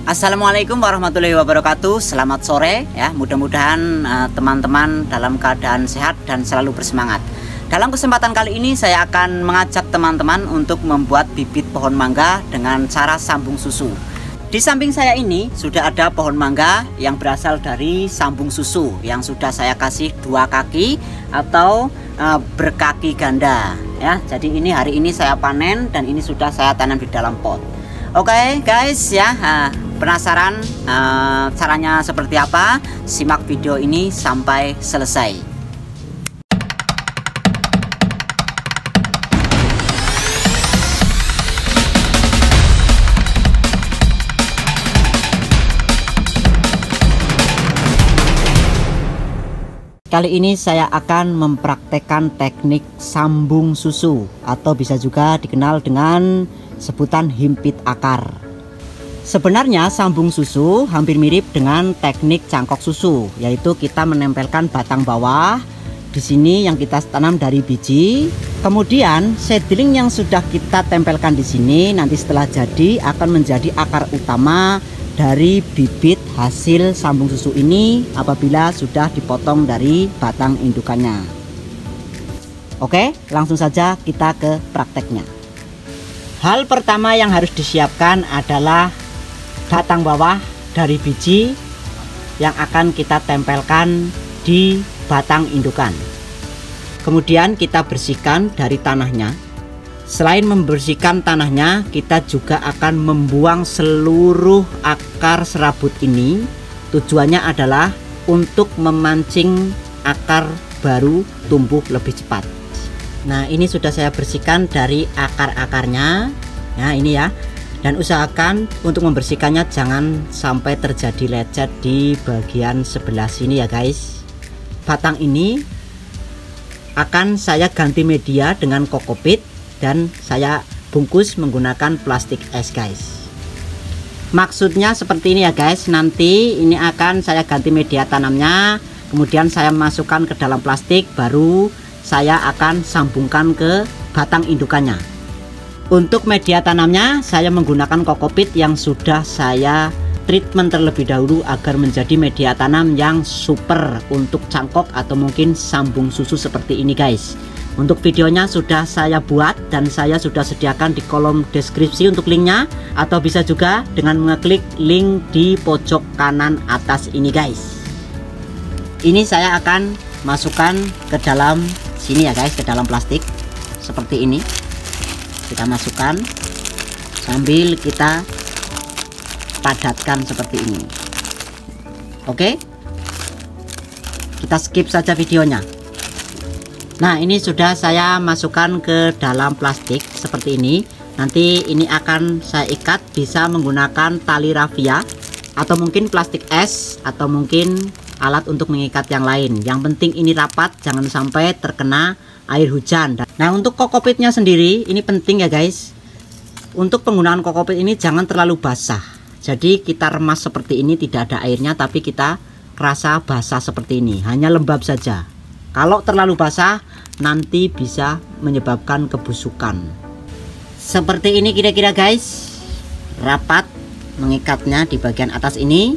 Assalamualaikum warahmatullahi wabarakatuh. Selamat sore ya. Mudah-mudahan teman-teman dalam keadaan sehat dan selalu bersemangat. Dalam kesempatan kali ini saya akan mengajak teman-teman untuk membuat bibit pohon mangga dengan cara sambung susu. Di samping saya ini sudah ada pohon mangga yang berasal dari sambung susu yang sudah saya kasih 2 kaki atau berkaki ganda ya. Jadi ini hari ini saya panen dan ini sudah saya tanam di dalam pot. Oke guys ya, penasaran caranya seperti apa? Simak video ini sampai selesai. Kali ini saya akan mempraktekkan teknik sambung susu atau bisa juga dikenal dengan sebutan himpit akar. Sebenarnya sambung susu hampir mirip dengan teknik cangkok susu, yaitu kita menempelkan batang bawah di sini yang kita tanam dari biji. Kemudian seedling yang sudah kita tempelkan di sini nanti setelah jadi akan menjadi akar utama dari bibit hasil sambung susu ini apabila sudah dipotong dari batang indukannya. Oke, langsung saja kita ke prakteknya. Hal pertama yang harus disiapkan adalah batang bawah dari biji yang akan kita tempelkan di batang indukan. Kemudian kita bersihkan dari tanahnya. Selain membersihkan tanahnya, kita juga akan membuang seluruh akar serabut ini. Tujuannya adalah untuk memancing akar baru tumbuh lebih cepat. Nah, ini sudah saya bersihkan dari akar-akarnya. Nah, ini ya. Dan usahakan untuk membersihkannya jangan sampai terjadi lecet di bagian sebelah sini ya guys. Batang ini akan saya ganti media dengan kokopit dan saya bungkus menggunakan plastik es guys. Maksudnya seperti ini ya guys. Nanti ini akan saya ganti media tanamnya, kemudian saya masukkan ke dalam plastik, baru saya akan sambungkan ke batang indukannya. Untuk media tanamnya saya menggunakan kokopit yang sudah saya treatment terlebih dahulu agar menjadi media tanam yang super untuk cangkok atau mungkin sambung susu seperti ini guys. Untuk videonya sudah saya buat dan saya sudah sediakan di kolom deskripsi untuk linknya, atau bisa juga dengan mengeklik link di pojok kanan atas ini guys. Ini saya akan masukkan ke dalam sini ya guys, ke dalam plastik seperti ini. Kita masukkan sambil kita padatkan seperti ini. Oke, kita skip saja videonya. Nah, ini sudah saya masukkan ke dalam plastik seperti ini. Nanti ini akan saya ikat, bisa menggunakan tali rafia atau mungkin plastik es atau mungkin alat untuk mengikat yang lain. Yang penting ini rapat, jangan sampai terkena air hujan. Nah, untuk kokopitnya sendiri ini penting ya guys. Untuk penggunaan kokopit ini jangan terlalu basah. Jadi kita remas seperti ini, tidak ada airnya, tapi kita kerasa basah seperti ini, hanya lembab saja. Kalau terlalu basah nanti bisa menyebabkan kebusukan. Seperti ini kira-kira guys. Rapat mengikatnya di bagian atas ini.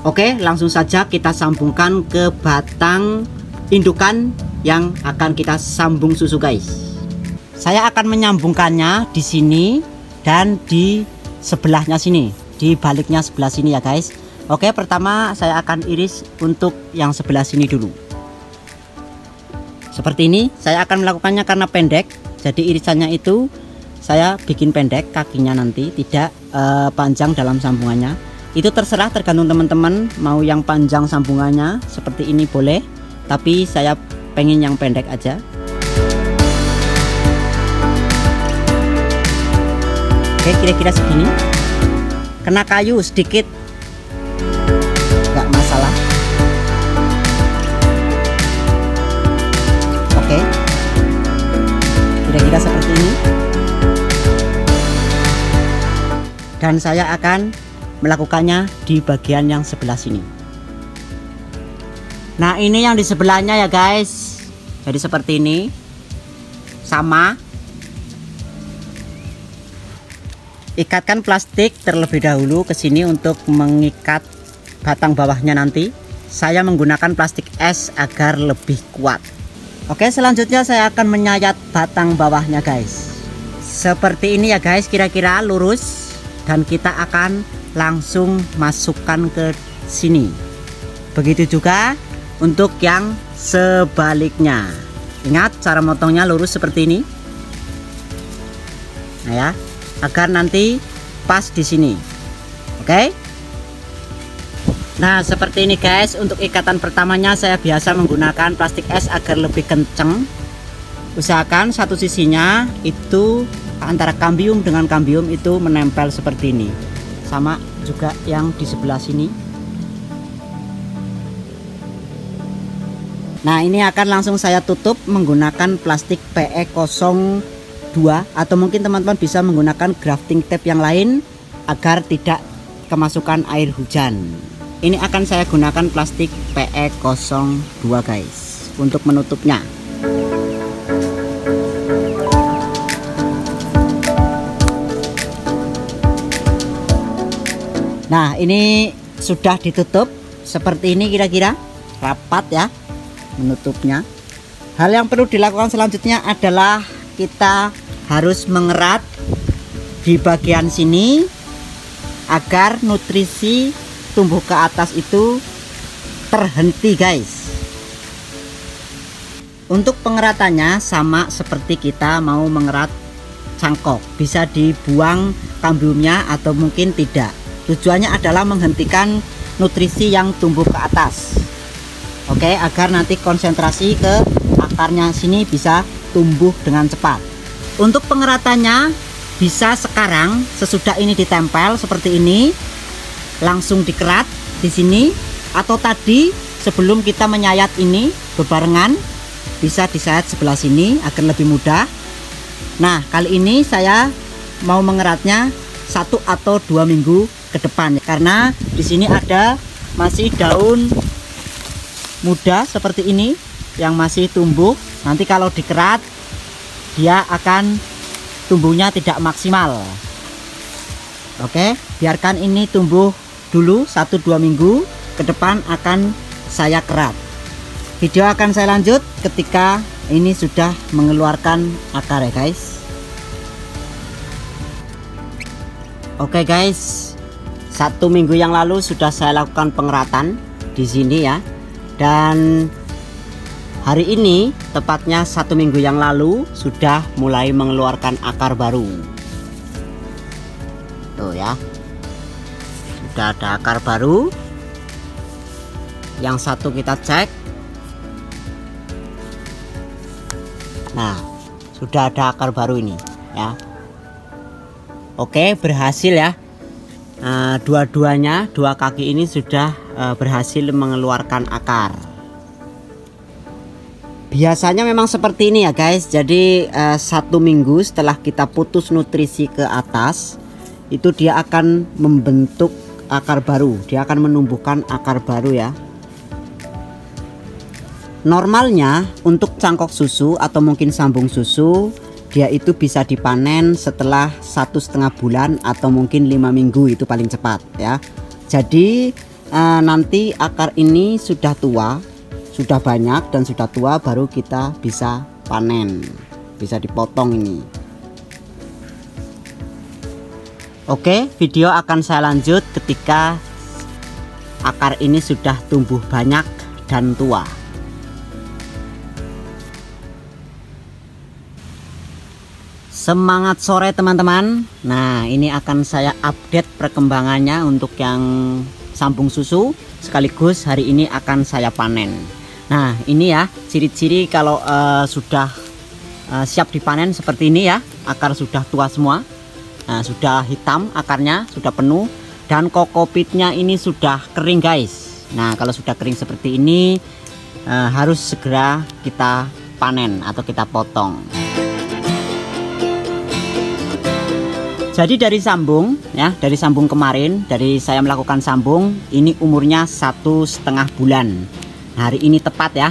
Oke, langsung saja kita sambungkan ke batang indukan yang akan kita sambung susu guys. Saya akan menyambungkannya di sini dan di sebelahnya sini, di baliknya sebelah sini ya guys. Oke, pertama saya akan iris untuk yang sebelah sini dulu. Seperti ini, saya akan melakukannya karena pendek. Jadi irisannya itu saya bikin pendek kakinya, nanti tidak panjang dalam sambungannya. Itu terserah, tergantung teman-teman mau yang panjang sambungannya seperti ini boleh, tapi saya pengen yang pendek aja. Oke, kira-kira segini. Kena kayu sedikit nggak masalah. Oke, kira-kira seperti ini. Dan saya akan melakukannya di bagian yang sebelah sini. Nah, ini yang di sebelahnya ya guys. Jadi seperti ini. Sama. Ikatkan plastik terlebih dahulu ke sini untuk mengikat batang bawahnya nanti. Saya menggunakan plastik es agar lebih kuat. Oke, selanjutnya saya akan menyayat batang bawahnya guys. Seperti ini ya guys, kira-kira lurus. Dan kita akan langsung masukkan ke sini. Begitu juga untuk yang sebaliknya. Ingat, cara motongnya lurus seperti ini. Nah ya, agar nanti pas di sini. Oke. Nah, seperti ini guys. Untuk ikatan pertamanya saya biasa menggunakan plastik es agar lebih kenceng. Usahakan satu sisinya itu antara kambium dengan kambium itu menempel seperti ini. Sama juga yang di sebelah sini. Nah, ini akan langsung saya tutup menggunakan plastik PE02, atau mungkin teman-teman bisa menggunakan grafting tape yang lain agar tidak kemasukan air hujan. Ini akan saya gunakan plastik PE02 guys untuk menutupnya. Nah, ini sudah ditutup seperti ini, kira-kira rapat ya menutupnya. Hal yang perlu dilakukan selanjutnya adalah kita harus mengerat di bagian sini agar nutrisi tumbuh ke atas itu terhenti guys. Untuk pengeratannya sama seperti kita mau mengerat cangkok, bisa dibuang kambiumnya atau mungkin tidak. Tujuannya adalah menghentikan nutrisi yang tumbuh ke atas. Oke, agar nanti konsentrasi ke akarnya sini bisa tumbuh dengan cepat. Untuk pengeratannya bisa sekarang sesudah ini ditempel seperti ini, langsung dikerat di sini, atau tadi sebelum kita menyayat ini bebarengan bisa disayat sebelah sini agar lebih mudah. Nah, kali ini saya mau mengeratnya 1 atau 2 minggu ke depan karena di sini ada masih daun muda seperti ini yang masih tumbuh. Nanti kalau dikerat dia akan tumbuhnya tidak maksimal. Oke, biarkan ini tumbuh dulu 1-2 minggu, ke depan akan saya kerat. Video akan saya lanjut ketika ini sudah mengeluarkan akar ya guys. Oke guys, 1 minggu yang lalu sudah saya lakukan pengeratan di sini ya. Dan hari ini tepatnya 1 minggu yang lalu sudah mulai mengeluarkan akar baru. Tuh ya, sudah ada akar baru. Yang satu kita cek. Nah, sudah ada akar baru ini ya. Oke, berhasil ya. Dua-duanya, 2 kaki ini sudah berhasil mengeluarkan akar. Biasanya memang seperti ini ya guys. Jadi 1 minggu setelah kita putus nutrisi ke atas, itu dia akan membentuk akar baru. Dia akan menumbuhkan akar baru ya. Normalnya untuk cangkok susu atau mungkin sambung susu, dia itu bisa dipanen setelah 1,5 bulan atau mungkin 5 minggu, itu paling cepat ya. Jadi nanti akar ini sudah tua, sudah banyak dan sudah tua, baru kita bisa panen, bisa dipotong ini. Oke, video akan saya lanjut ketika akar ini sudah tumbuh banyak dan tua. Semangat sore teman-teman. Nah, ini akan saya update perkembangannya untuk yang sambung susu, sekaligus hari ini akan saya panen. Nah, ini ya ciri-ciri kalau sudah siap dipanen seperti ini ya. Akar sudah tua semua. Nah, sudah hitam akarnya, sudah penuh, dan kokopitnya ini sudah kering guys. Nah, kalau sudah kering seperti ini harus segera kita panen atau kita potong. Jadi dari sambung ya, dari sambung kemarin, dari saya melakukan sambung ini umurnya 1,5 bulan. Hari ini tepat ya.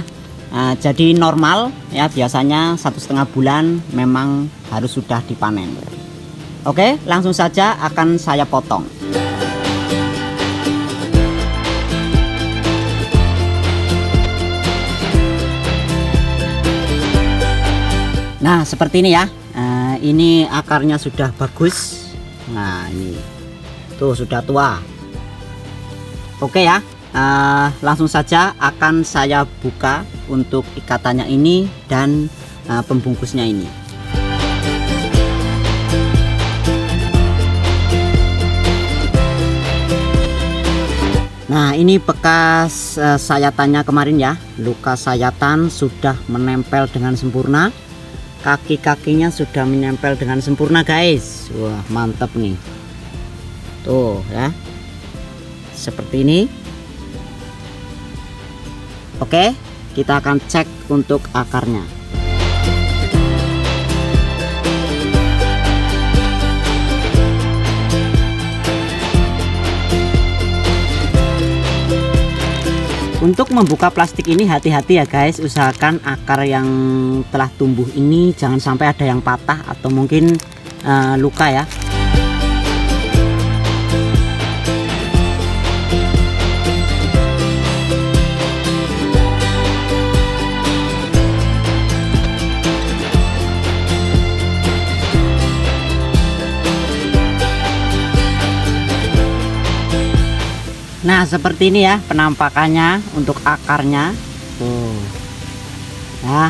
Jadi normal ya, biasanya 1,5 bulan memang harus sudah dipanen. Oke, langsung saja akan saya potong. Nah seperti ini ya. Ini akarnya sudah bagus. Nah ini tuh sudah tua. Oke ya, langsung saja akan saya buka untuk ikatannya ini dan pembungkusnya ini. Nah ini bekas sayatannya kemarin ya. Luka sayatan sudah menempel dengan sempurna. Kaki-kakinya sudah menempel dengan sempurna guys. Wah mantap nih. Tuh ya, seperti ini. Oke, kita akan cek untuk akarnya. Untuk membuka plastik ini hati-hati ya guys, usahakan akar yang telah tumbuh ini jangan sampai ada yang patah atau mungkin luka ya. Nah seperti ini ya penampakannya untuk akarnya. Tuh. Nah,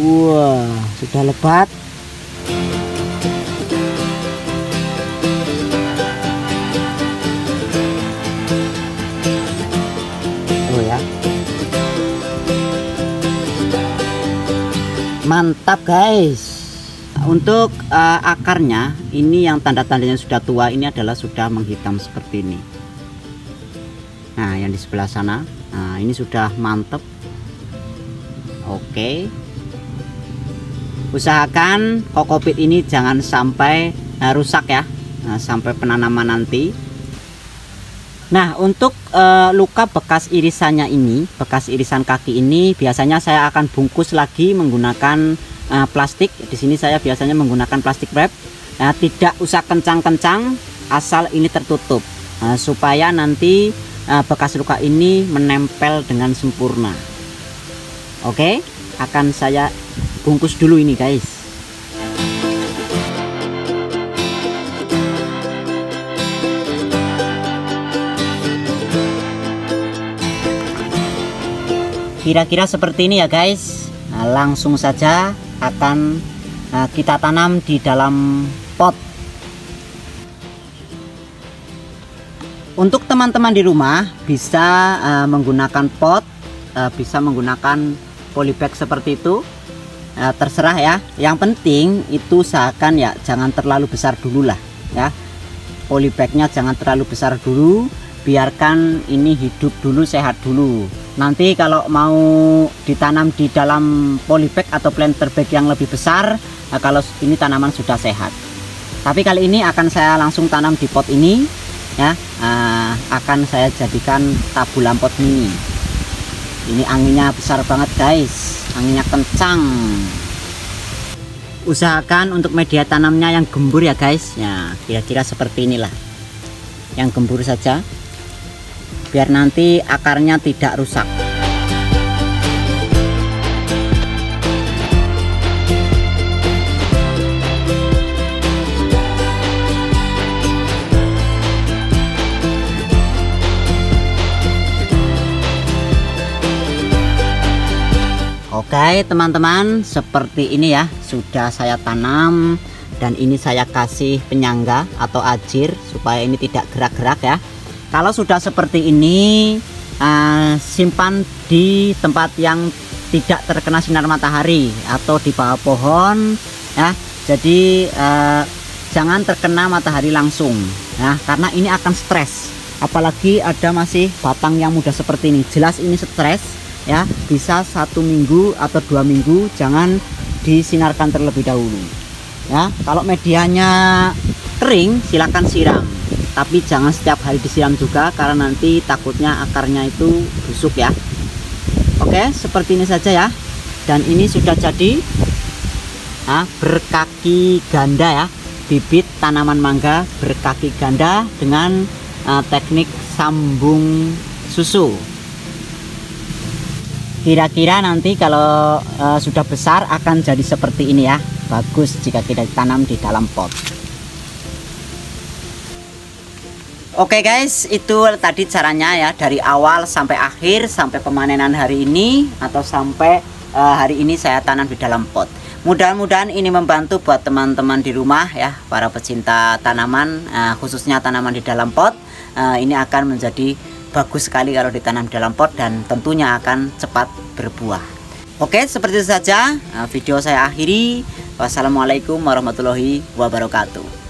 wah sudah lebat. Tuh ya. Mantap guys. Untuk akarnya ini yang tanda-tandanya sudah tua ini adalah sudah menghitam seperti ini. Nah yang di sebelah sana, nah ini sudah mantep. Oke, usahakan kokopit ini jangan sampai rusak ya, sampai penanaman nanti. Nah untuk luka bekas irisannya ini, bekas irisan kaki ini biasanya saya akan bungkus lagi menggunakan plastik. Di sini saya biasanya menggunakan plastik wrap. Tidak usah kencang-kencang, asal ini tertutup supaya nanti bekas luka ini menempel dengan sempurna. Oke, akan saya bungkus dulu ini guys. Kira-kira seperti ini ya guys. Langsung saja akan kita tanam di dalam pot. Untuk teman-teman di rumah bisa menggunakan pot, bisa menggunakan polybag seperti itu, terserah ya. Yang penting itu usahakan ya jangan terlalu besar dulu lah ya. Polybagnya jangan terlalu besar dulu, biarkan ini hidup dulu, sehat dulu. Nanti kalau mau ditanam di dalam polybag atau planter bag yang lebih besar, kalau ini tanaman sudah sehat. Tapi kali ini akan saya langsung tanam di pot ini ya. Akan saya jadikan tabulam pot mini. Ini anginnya besar banget guys, anginnya kencang. Usahakan untuk media tanamnya yang gembur ya guys ya, kira-kira seperti inilah, yang gembur saja biar nanti akarnya tidak rusak. Oke teman-teman, seperti ini ya sudah saya tanam, dan ini saya kasih penyangga atau ajir supaya ini tidak gerak-gerak ya. Kalau sudah seperti ini, simpan di tempat yang tidak terkena sinar matahari atau di bawah pohon ya. Jadi jangan terkena matahari langsung ya, karena ini akan stres. Apalagi ada masih batang yang muda seperti ini, jelas ini stres ya. Bisa 1 minggu atau 2 minggu jangan disinarkan terlebih dahulu ya. Kalau medianya kering silakan siram, tapi jangan setiap hari disiram juga karena nanti takutnya akarnya itu busuk ya. Oke, seperti ini saja ya. Dan ini sudah jadi berkaki ganda ya, bibit tanaman mangga berkaki ganda dengan teknik sambung susu. Kira-kira nanti kalau sudah besar akan jadi seperti ini ya. Bagus jika kita tanam di dalam pot. Oke guys, itu tadi caranya ya, dari awal sampai akhir, sampai pemanenan hari ini atau sampai hari ini saya tanam di dalam pot. Mudah-mudahan ini membantu buat teman-teman di rumah ya, para pecinta tanaman, khususnya tanaman di dalam pot. Ini akan menjadi bagus sekali kalau ditanam di dalam pot dan tentunya akan cepat berbuah. Oke, seperti itu saja video saya akhiri. Wassalamualaikum warahmatullahi wabarakatuh.